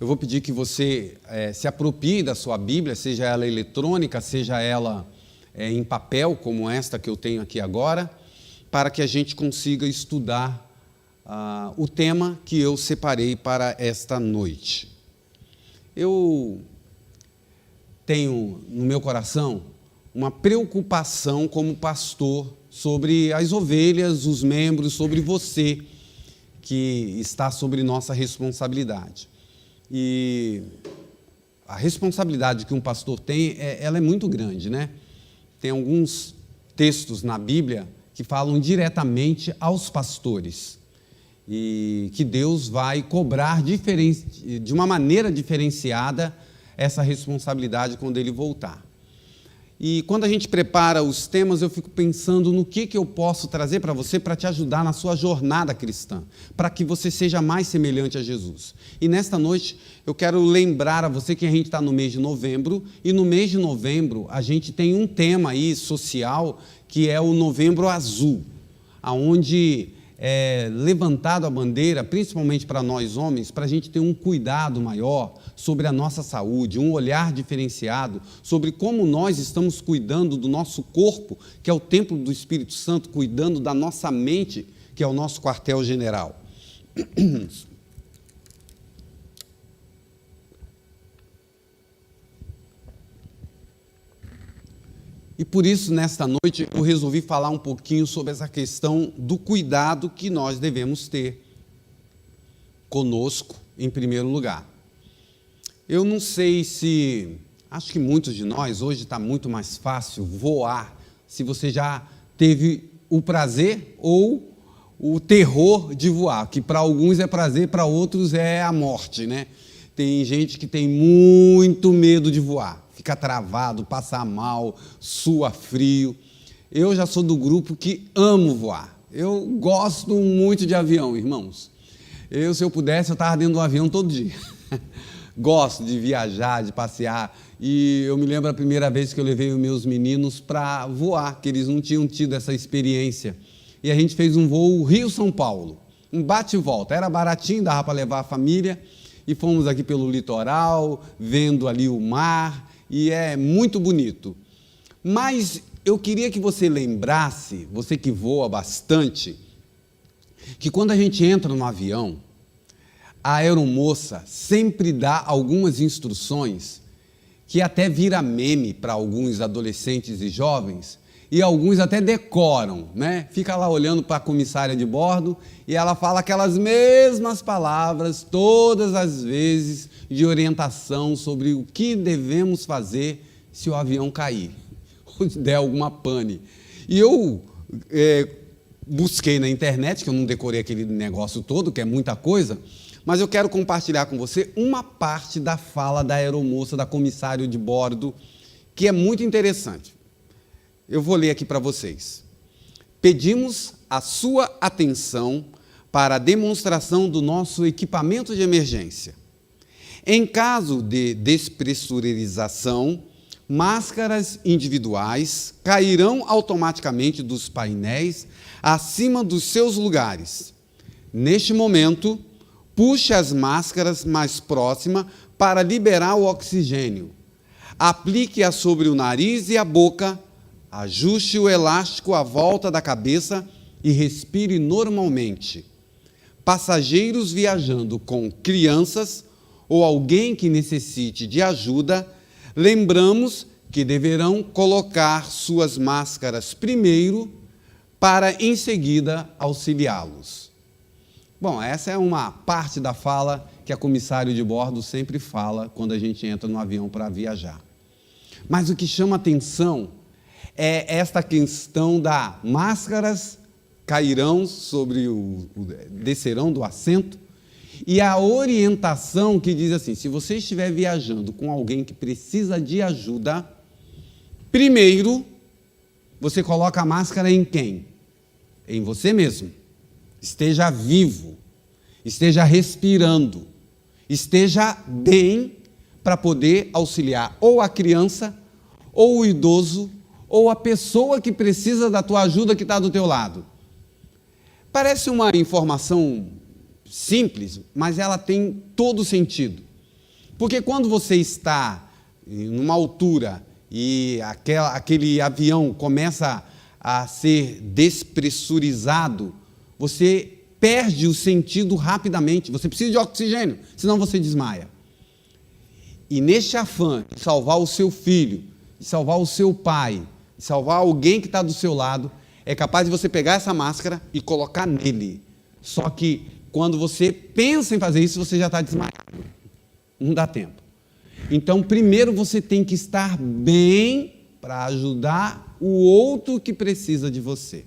Eu vou pedir que você se aproprie da sua Bíblia, seja ela eletrônica, seja ela em papel, como esta que eu tenho aqui agora, para que a gente consiga estudar o tema que eu separei para esta noite. Eu tenho no meu coração uma preocupação como pastor sobre as ovelhas, os membros, sobre você que está sobre nossa responsabilidade. E a responsabilidade que um pastor tem, ela é muito grande, né? Tem alguns textos na Bíblia que falam diretamente aos pastores e que Deus vai cobrar de uma maneira diferenciada essa responsabilidade quando Ele voltar. E quando a gente prepara os temas, eu fico pensando no que eu posso trazer para você para te ajudar na sua jornada cristã, para que você seja mais semelhante a Jesus. E nesta noite eu quero lembrar a você que a gente está no mês de novembro, e no mês de novembro a gente tem um tema aí social que é o Novembro Azul, onde é levantado a bandeira, principalmente para nós homens, para a gente ter um cuidado maior sobre a nossa saúde, um olhar diferenciado sobre como nós estamos cuidando do nosso corpo, que é o templo do Espírito Santo, cuidando da nossa mente, que é o nosso quartel-general. E por isso, nesta noite, eu resolvi falar um pouquinho sobre essa questão do cuidado que nós devemos ter conosco, em primeiro lugar. Eu não sei se... Acho que muitos de nós, hoje está muito mais fácil voar, se você já teve o prazer ou o terror de voar, que para alguns é prazer, para outros é a morte, né? Tem gente que tem muito medo de voar. Fica travado, passa mal, sua frio. Eu já sou do grupo que amo voar. Eu gosto muito de avião, irmãos. Se eu pudesse, eu estava dentro de um avião todo dia. Gosto de viajar, de passear. E eu me lembro a primeira vez que eu levei os meus meninos para voar, que eles não tinham tido essa experiência. E a gente fez um voo Rio-São Paulo, um bate e volta. Era baratinho, dava para levar a família. E fomos aqui pelo litoral, vendo ali o mar. E é muito bonito. Mas eu queria que você lembrasse, você que voa bastante, que quando a gente entra no avião, a aeromoça sempre dá algumas instruções que até vira meme para alguns adolescentes e jovens, e alguns até decoram, né? Fica lá olhando para a comissária de bordo e ela fala aquelas mesmas palavras todas as vezes de orientação sobre o que devemos fazer se o avião cair ou der alguma pane. E eu busquei na internet, que eu não decorei aquele negócio todo, que é muita coisa, mas eu quero compartilhar com você uma parte da fala da aeromoça, da comissária de bordo, que é muito interessante. Eu vou ler aqui para vocês. Pedimos a sua atenção para a demonstração do nosso equipamento de emergência. Em caso de despressurização, máscaras individuais cairão automaticamente dos painéis acima dos seus lugares. Neste momento, puxe as máscaras mais próximas para liberar o oxigênio. Aplique-a sobre o nariz e a boca. Ajuste o elástico à volta da cabeça e respire normalmente. Passageiros viajando com crianças ou alguém que necessite de ajuda, lembramos que deverão colocar suas máscaras primeiro para, em seguida, auxiliá-los. Bom, essa é uma parte da fala que a comissária de bordo sempre fala quando a gente entra no avião para viajar. Mas o que chama atenção é esta questão da máscaras cairão descerão do assento, e a orientação que diz assim: se você estiver viajando com alguém que precisa de ajuda, primeiro você coloca a máscara em quem? Em você mesmo. Esteja vivo, esteja respirando, esteja bem para poder auxiliar ou a criança, ou o idoso, ou a pessoa que precisa da tua ajuda que está do teu lado. Parece uma informação simples, mas ela tem todo sentido. Porque quando você está numa altura e aquele avião começa a ser despressurizado, você perde o sentido rapidamente. Você precisa de oxigênio, senão você desmaia. E neste afã de salvar o seu filho, de salvar o seu pai, de salvar alguém que está do seu lado, é capaz de você pegar essa máscara e colocar nele. Só que quando você pensa em fazer isso, você já está desmaiado. Não dá tempo. Então, primeiro você tem que estar bem para ajudar o outro que precisa de você.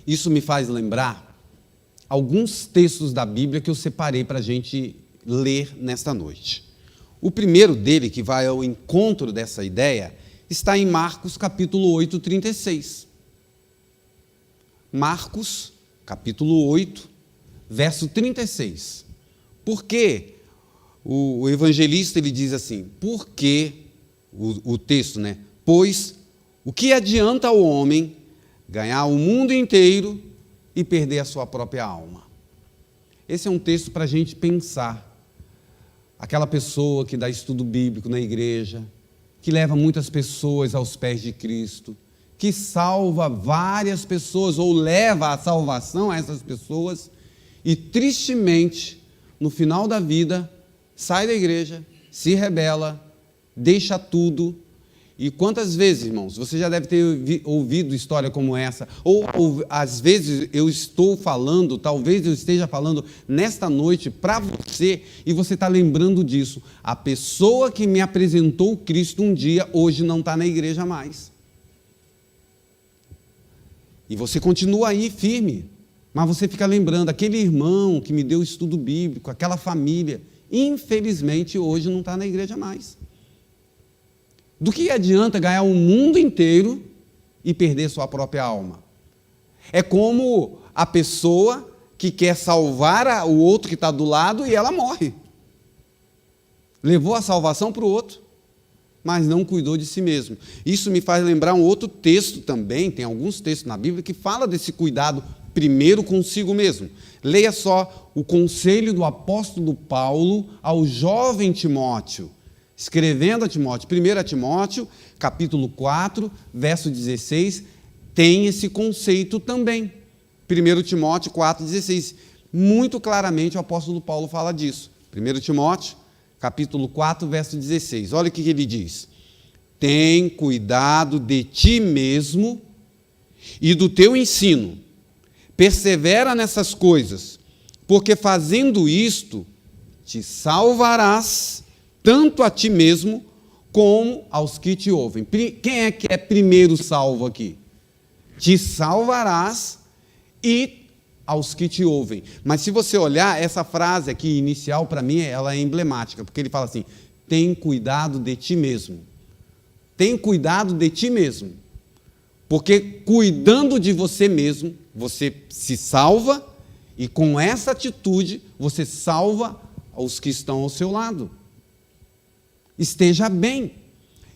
Isso me faz lembrar alguns textos da Bíblia que eu separei para a gente ler nesta noite. O primeiro dele, que vai ao encontro dessa ideia, está em Marcos, capítulo 8, 36. Marcos, capítulo 8, verso 36. Por quê? O evangelista ele diz assim, porque, o texto, né? Pois o que adianta ao homem ganhar o mundo inteiro e perder a sua própria alma? Esse é um texto para a gente pensar. Aquela pessoa que dá estudo bíblico na igreja, que leva muitas pessoas aos pés de Cristo, que salva várias pessoas ou leva a salvação a essas pessoas e, tristemente, no final da vida, sai da igreja, se rebela, deixa tudo. E quantas vezes, irmãos, você já deve ter ouvido história como essa, ou às vezes eu estou falando, talvez eu esteja falando nesta noite para você, e você está lembrando disso. A pessoa que me apresentou Cristo um dia, hoje não está na igreja mais. E você continua aí firme, mas você fica lembrando, aquele irmão que me deu estudo bíblico, aquela família, infelizmente hoje não está na igreja mais. Do que adianta ganhar o mundo inteiro e perder sua própria alma? É como a pessoa que quer salvar o outro que está do lado e ela morre. Levou a salvação para o outro, mas não cuidou de si mesmo. Isso me faz lembrar um outro texto também, tem alguns textos na Bíblia que fala desse cuidado primeiro consigo mesmo. Leia só o conselho do apóstolo Paulo ao jovem Timóteo, escrevendo a Timóteo, 1 Timóteo, capítulo 4, verso 16, tem esse conceito também. 1 Timóteo 4, 16. Muito claramente o apóstolo Paulo fala disso. 1 Timóteo, capítulo 4, verso 16. Olha o que ele diz. Tem cuidado de ti mesmo e do teu ensino. Persevera nessas coisas, porque fazendo isto, te salvarás tanto a ti mesmo, como aos que te ouvem. Quem é que é primeiro salvo aqui? Te salvarás e aos que te ouvem. Mas se você olhar, essa frase aqui inicial, para mim, ela é emblemática, porque ele fala assim, tem cuidado de ti mesmo. Tem cuidado de ti mesmo. Porque cuidando de você mesmo, você se salva e com essa atitude, você salva os que estão ao seu lado. Esteja bem.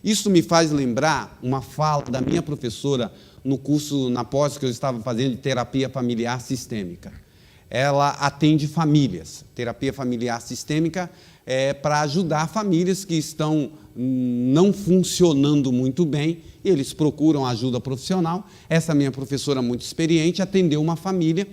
Isso me faz lembrar uma fala da minha professora no curso, na pós que eu estava fazendo de terapia familiar sistêmica. Ela atende famílias. Terapia familiar sistêmica é para ajudar famílias que estão não funcionando muito bem e eles procuram ajuda profissional. Essa minha professora muito experiente atendeu uma família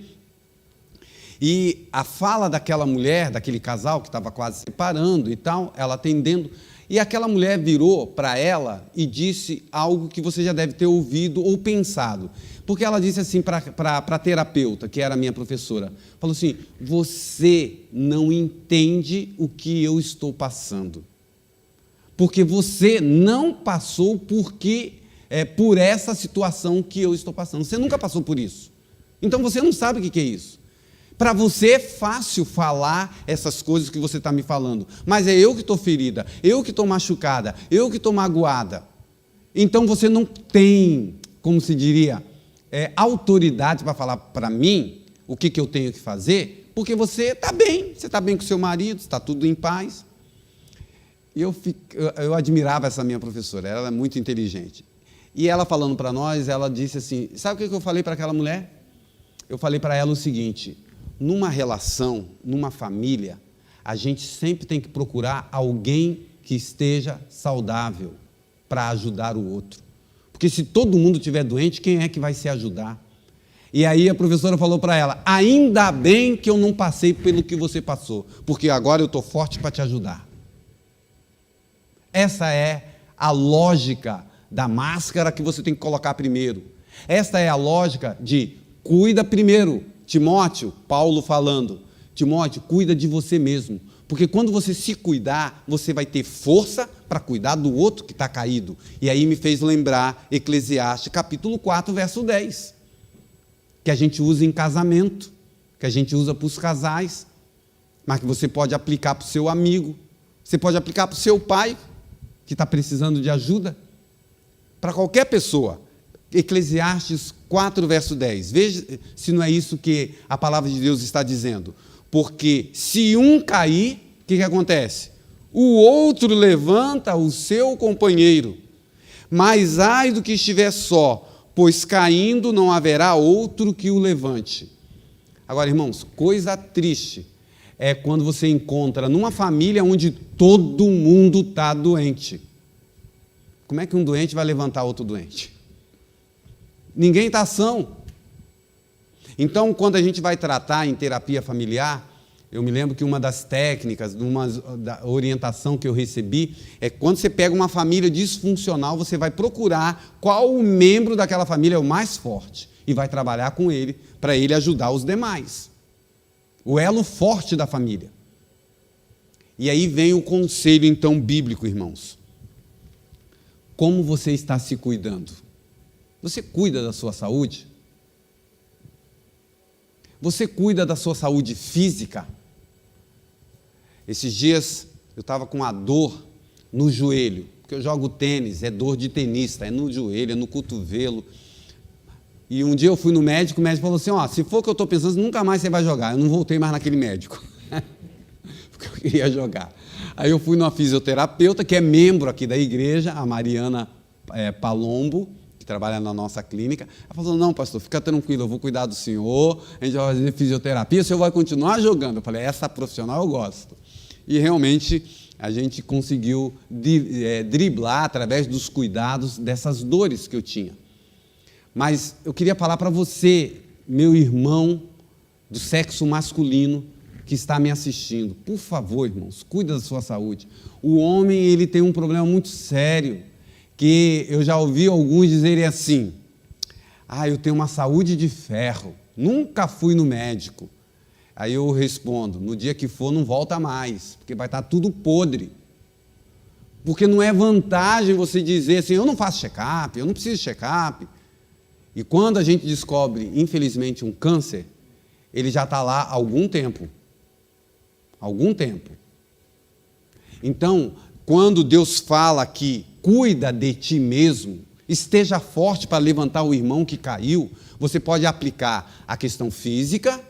e a fala daquela mulher, daquele casal que estava quase separando e tal, ela atendendo. E aquela mulher virou para ela e disse algo que você já deve ter ouvido ou pensado. Porque ela disse assim para a terapeuta, que era a minha professora, falou assim, você não entende o que eu estou passando. Porque você não passou por essa situação que eu estou passando. Você nunca passou por isso. Então você não sabe o que é isso. Para você é fácil falar essas coisas que você está me falando, mas é eu que estou ferida, eu que estou machucada, eu que estou magoada. Então você não tem, como se diria, autoridade para falar para mim o que eu tenho que fazer, porque você está bem com seu marido, está tudo em paz. E eu admirava essa minha professora, ela é muito inteligente. E ela falando para nós, ela disse assim, sabe o que eu falei para aquela mulher? Eu falei para ela o seguinte, numa relação, numa família, a gente sempre tem que procurar alguém que esteja saudável para ajudar o outro. Porque se todo mundo estiver doente, quem é que vai se ajudar? E aí a professora falou para ela, ainda bem que eu não passei pelo que você passou, porque agora eu estou forte para te ajudar. Essa é a lógica da máscara que você tem que colocar primeiro. Esta é a lógica de cuida primeiro. Timóteo, Paulo falando, Timóteo, cuida de você mesmo. Porque quando você se cuidar, você vai ter força para cuidar do outro que está caído. E aí me fez lembrar Eclesiastes, capítulo 4, verso 10. Que a gente usa em casamento, que a gente usa para os casais, mas que você pode aplicar para o seu amigo, você pode aplicar para o seu pai, que está precisando de ajuda, para qualquer pessoa. Eclesiastes 4, verso 10. Veja se não é isso que a palavra de Deus está dizendo. Porque se um cair, o que acontece? O outro levanta o seu companheiro. Mas ai do que estiver só, pois caindo não haverá outro que o levante. Agora, irmãos, coisa triste é quando você encontra numa família onde todo mundo está doente. Como é que um doente vai levantar outro doente? Ninguém está são. Então, quando a gente vai tratar em terapia familiar, eu me lembro que uma das técnicas, da orientação que eu recebi, é que quando você pega uma família disfuncional, você vai procurar qual o membro daquela família é o mais forte e vai trabalhar com ele, para ele ajudar os demais. O elo forte da família. E aí vem o conselho, então, bíblico, irmãos. Como você está se cuidando? Você cuida da sua saúde? Você cuida da sua saúde física? Esses dias eu estava com uma dor no joelho, porque eu jogo tênis, é dor de tenista, é no joelho, é no cotovelo. E um dia eu fui no médico, o médico falou assim, se for o que eu estou pensando, nunca mais você vai jogar. Eu não voltei mais naquele médico, porque eu queria jogar. Aí eu fui numa fisioterapeuta, que é membro aqui da igreja, a Mariana Palombo, que trabalha na nossa clínica. Ela falou, não, pastor, fica tranquilo, eu vou cuidar do senhor, a gente vai fazer fisioterapia, o senhor vai continuar jogando. Eu falei, essa profissional eu gosto. E realmente a gente conseguiu driblar através dos cuidados dessas dores que eu tinha. Mas eu queria falar para você, meu irmão do sexo masculino, que está me assistindo, por favor, irmãos, cuida da sua saúde. O homem, ele tem um problema muito sério, que eu já ouvi alguns dizerem assim, eu tenho uma saúde de ferro, nunca fui no médico. Aí eu respondo, no dia que for não volta mais, porque vai estar tudo podre. Porque não é vantagem você dizer assim, eu não faço check-up, eu não preciso de check-up. E quando a gente descobre, infelizmente, um câncer, ele já está lá há algum tempo. Algum tempo. Então, quando Deus fala que cuida de ti mesmo, esteja forte para levantar o irmão que caiu, você pode aplicar a questão física,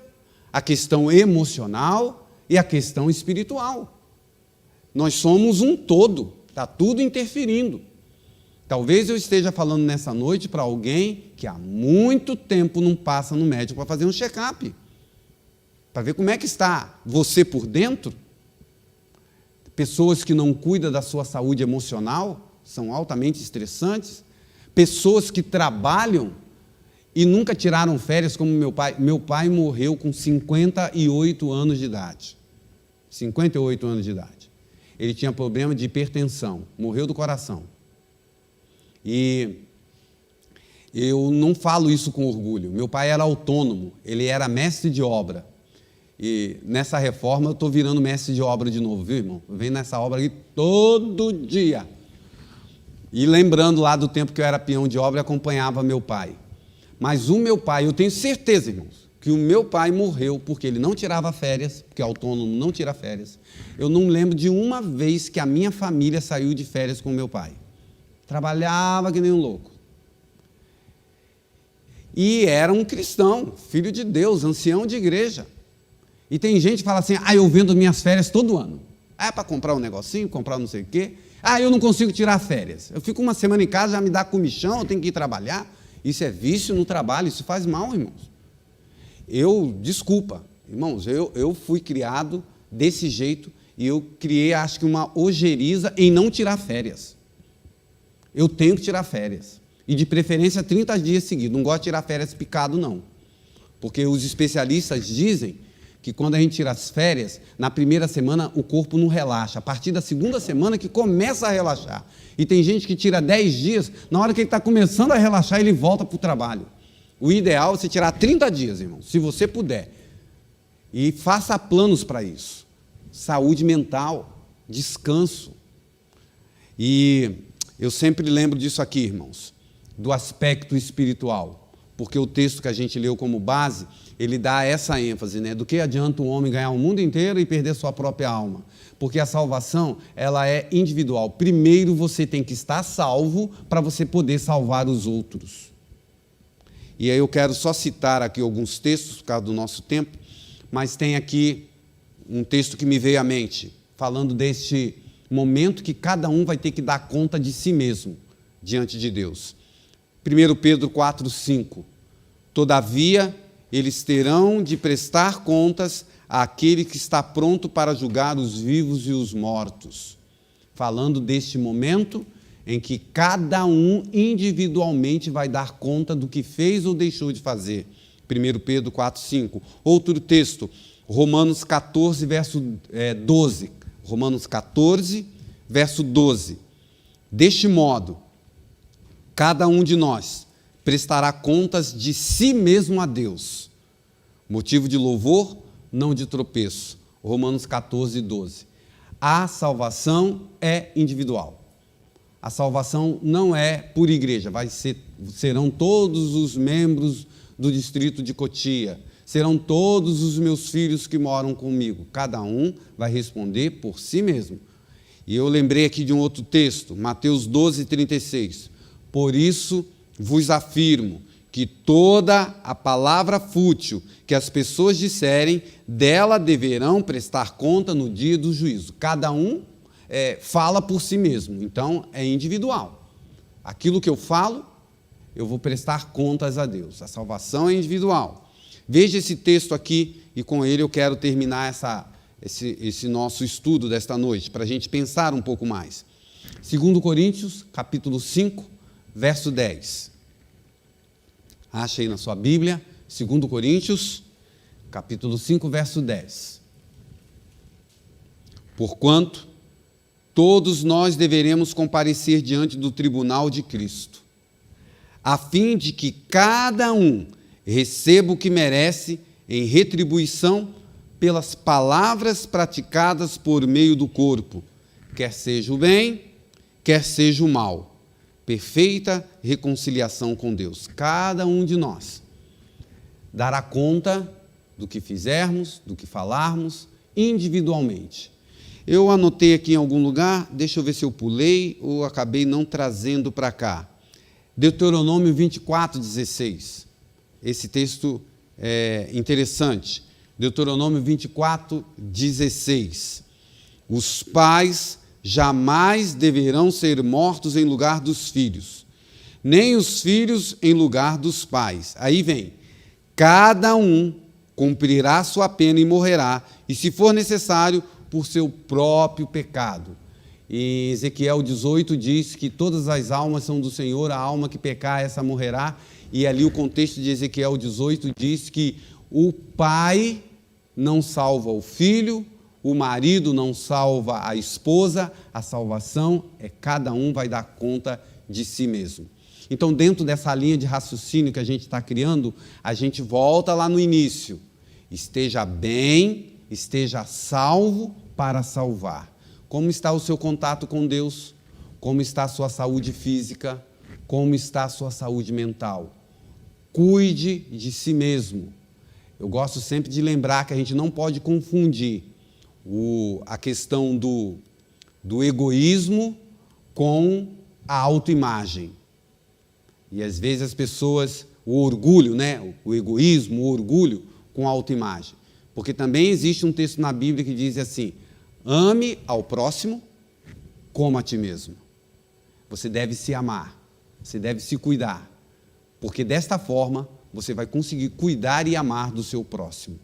a questão emocional e a questão espiritual. Nós somos um todo, está tudo interferindo. Talvez eu esteja falando nessa noite para alguém que há muito tempo não passa no médico para fazer um check-up, para ver como é que está você por dentro. Pessoas que não cuidam da sua saúde emocional são altamente estressantes. Pessoas que trabalham e nunca tiraram férias, como meu pai. Meu pai morreu com 58 anos de idade. 58 anos de idade. Ele tinha problema de hipertensão, morreu do coração. E eu não falo isso com orgulho. Meu pai era autônomo, ele era mestre de obra. E nessa reforma eu estou virando mestre de obra de novo, viu, irmão? Eu venho nessa obra aqui todo dia. E lembrando lá do tempo que eu era peão de obra e acompanhava meu pai. Mas o meu pai, eu tenho certeza, irmãos, que o meu pai morreu porque ele não tirava férias, porque autônomo não tira férias. Eu não lembro de uma vez que a minha família saiu de férias com o meu pai. Trabalhava que nem um louco. E era um cristão, filho de Deus, ancião de igreja. E tem gente que fala assim, eu vendo minhas férias todo ano. É para comprar um negocinho, comprar não sei o quê. Eu não consigo tirar férias. Eu fico uma semana em casa, já me dá comichão, eu tenho que ir trabalhar. Isso é vício no trabalho, isso faz mal, irmãos. Desculpa, irmãos, eu fui criado desse jeito, e eu criei, acho que, uma ojeriza em não tirar férias. Eu tenho que tirar férias. E, de preferência, 30 dias seguidos. Não gosto de tirar férias picado, não. Porque os especialistas dizem que quando a gente tira as férias, na primeira semana o corpo não relaxa. A partir da segunda semana que começa a relaxar. E tem gente que tira 10 dias, na hora que ele está começando a relaxar, ele volta para o trabalho. O ideal é você tirar 30 dias, irmão, se você puder. E faça planos para isso. Saúde mental, descanso. E eu sempre lembro disso aqui, irmãos, do aspecto espiritual. Porque o texto que a gente leu como base, ele dá essa ênfase, né? Do que adianta um homem ganhar o mundo inteiro e perder sua própria alma? Porque a salvação, ela é individual. Primeiro você tem que estar salvo para você poder salvar os outros. E aí eu quero só citar aqui alguns textos, por causa do nosso tempo, mas tem aqui um texto que me veio à mente, falando deste momento que cada um vai ter que dar conta de si mesmo diante de Deus. 1 Pedro 4,5. Todavia, eles terão de prestar contas àquele que está pronto para julgar os vivos e os mortos. Falando deste momento em que cada um individualmente vai dar conta do que fez ou deixou de fazer. 1 Pedro 4,5. Outro texto, Romanos 14, verso 12. Romanos 14, verso 12. Deste modo, cada um de nós prestará contas de si mesmo a Deus. Motivo de louvor, não de tropeço. Romanos 14, 12. A salvação é individual. A salvação não é por igreja. Serão todos os membros do distrito de Cotia. Serão todos os meus filhos que moram comigo. Cada um vai responder por si mesmo. E eu lembrei aqui de um outro texto, Mateus 12, 36. Por isso vos afirmo que toda a palavra fútil que as pessoas disserem, dela deverão prestar conta no dia do juízo. Cada um fala por si mesmo, então é individual. Aquilo que eu falo, eu vou prestar contas a Deus. A salvação é individual. Veja esse texto aqui e com ele eu quero terminar esse nosso estudo desta noite, para a gente pensar um pouco mais. 2 Coríntios, capítulo 5, verso 10. Acha aí na sua Bíblia, 2 Coríntios, capítulo 5, verso 10. Porquanto, todos nós deveremos comparecer diante do tribunal de Cristo, a fim de que cada um receba o que merece em retribuição pelas palavras praticadas por meio do corpo, quer seja o bem, quer seja o mal. Perfeita reconciliação com Deus. Cada um de nós dará conta do que fizermos, do que falarmos, individualmente. Eu anotei aqui em algum lugar, deixa eu ver se eu pulei ou acabei não trazendo para cá. Deuteronômio 24, 16. Esse texto é interessante. Deuteronômio 24, 16. Os pais jamais deverão ser mortos em lugar dos filhos, nem os filhos em lugar dos pais. Aí vem, cada um cumprirá sua pena e morrerá, e se for necessário, por seu próprio pecado. E Ezequiel 18 diz que todas as almas são do Senhor, a alma que pecar, essa morrerá. E ali o contexto de Ezequiel 18 diz que o pai não salva o filho, o marido não salva a esposa, a salvação é cada um vai dar conta de si mesmo. Então, dentro dessa linha de raciocínio que a gente está criando, a gente volta lá no início. Esteja bem, esteja salvo para salvar. Como está o seu contato com Deus? Como está a sua saúde física? Como está a sua saúde mental? Cuide de si mesmo. Eu gosto sempre de lembrar que a gente não pode confundir a questão do egoísmo com a autoimagem. E às vezes as pessoas, o orgulho, né? O egoísmo, o orgulho com a autoimagem. Porque também existe um texto na Bíblia que diz assim, ame ao próximo como a ti mesmo. Você deve se amar, você deve se cuidar, porque desta forma você vai conseguir cuidar e amar do seu próximo.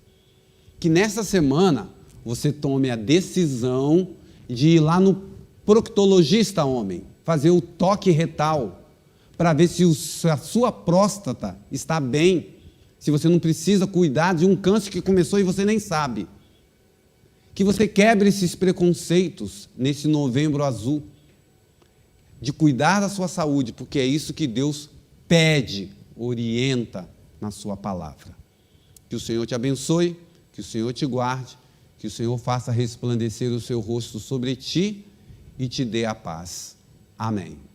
Que nessa semana você tome a decisão de ir lá no proctologista, homem, fazer o toque retal, para ver se a sua próstata está bem, se você não precisa cuidar de um câncer que começou e você nem sabe. Que você quebre esses preconceitos nesse novembro azul, de cuidar da sua saúde, porque é isso que Deus pede, orienta na sua palavra. Que o Senhor te abençoe, que o Senhor te guarde, que o Senhor faça resplandecer o seu rosto sobre ti e te dê a paz. Amém.